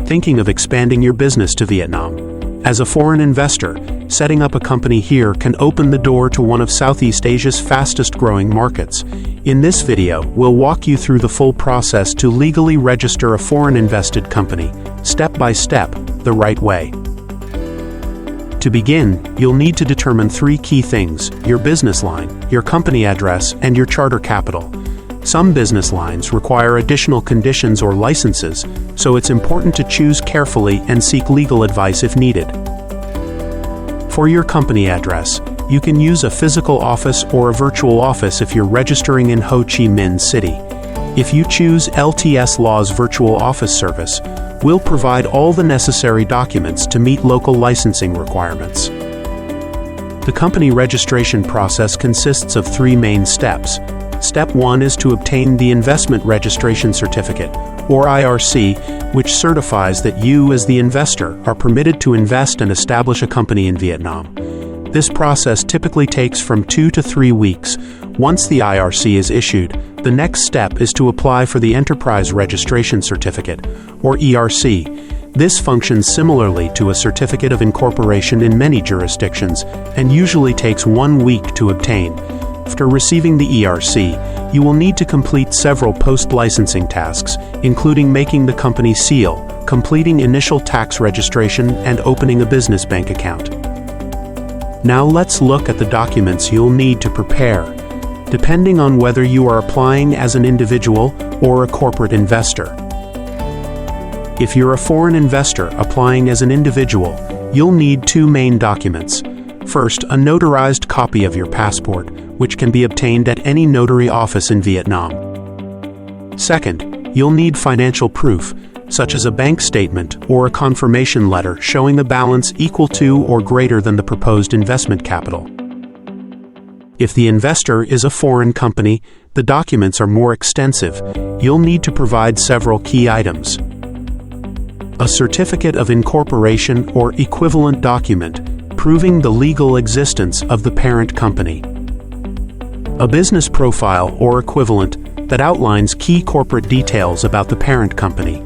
thinking of expanding your business to Vietnam. As a foreign investor, setting up a company here can open the door to one of Southeast Asia's fastest-growing markets. In this video, we'll walk you through the full process to legally register a foreign-invested company, step by step, the right way. To begin, you'll need to determine 3 key things: your business line, your company address, and your charter capital. Some business lines require additional conditions or licenses, so it's important to choose carefully and seek legal advice if needed. For your company address, you can use a physical office or a virtual office if you're registering in Ho Chi Minh City. If you choose LTS LAW's virtual office service, we'll provide all the necessary documents to meet local licensing requirements. The company registration process consists of 3 main steps. Step 1 is to obtain the Investment Registration Certificate, or IRC, which certifies that you, as the investor, are permitted to invest and establish a company in Vietnam. This process typically takes from 2 to 3 weeks. Once the IRC is issued, the next step is to apply for the Enterprise Registration Certificate, or ERC. This functions similarly to a certificate of incorporation in many jurisdictions and usually takes 1 week to obtain. After receiving the ERC, you will need to complete several post-licensing tasks, including making the company seal, completing initial tax registration, and opening a business bank account. Now let's look at the documents you'll need to prepare, depending on whether you are applying as an individual or a corporate investor. If you're a foreign investor applying as an individual, you'll need 2 main documents. First, a notarized copy of your passport, which can be obtained at any notary office in Vietnam. Second, you'll need financial proof, such as a bank statement or a confirmation letter showing a balance equal to or greater than the proposed investment capital. If the investor is a foreign company, the documents are more extensive. You'll need to provide several key items: a certificate of incorporation or equivalent document proving the legal existence of the parent company, a business profile or equivalent that outlines key corporate details about the parent company,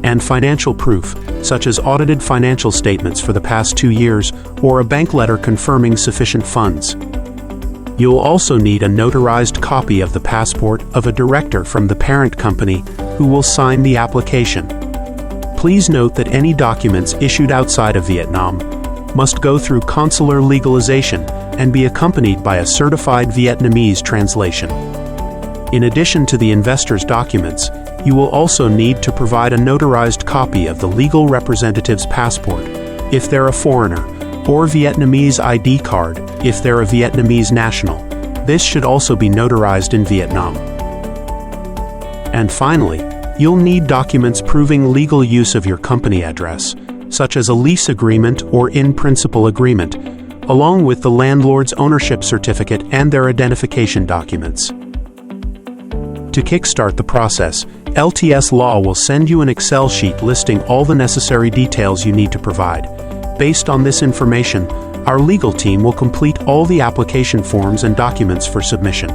and financial proof, such as audited financial statements for the past 2 years or a bank letter confirming sufficient funds. You'll also need a notarized copy of the passport of a director from the parent company who will sign the application. Please note that any documents issued outside of Vietnam must go through consular legalization and be accompanied by a certified Vietnamese translation. In addition to the investor's documents, you will also need to provide a notarized copy of the legal representative's passport, if they're a foreigner, or Vietnamese ID card, if they're a Vietnamese national. This should also be notarized in Vietnam. And finally, you'll need documents proving legal use of your company address, such as a lease agreement or in-principle agreement, along with the landlord's ownership certificate and their identification documents. To kickstart the process, LTS Law will send you an Excel sheet listing all the necessary details you need to provide. Based on this information, our legal team will complete all the application forms and documents for submission.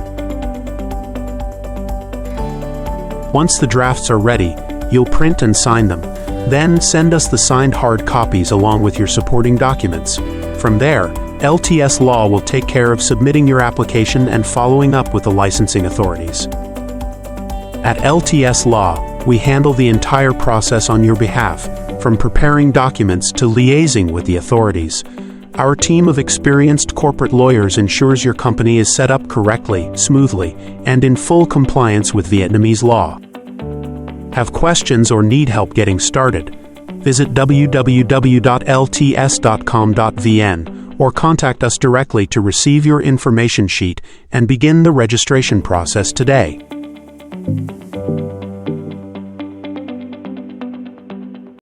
Once the drafts are ready, you'll print and sign them. Then send us the signed hard copies along with your supporting documents. From there, LTS Law will take care of submitting your application and following up with the licensing authorities. At LTS Law, we handle the entire process on your behalf, from preparing documents to liaising with the authorities. Our team of experienced corporate lawyers ensures your company is set up correctly, smoothly, and in full compliance with Vietnamese law. Have questions or need help getting started? Visit www.lts.com.vn or contact us directly to receive your information sheet and begin the registration process today.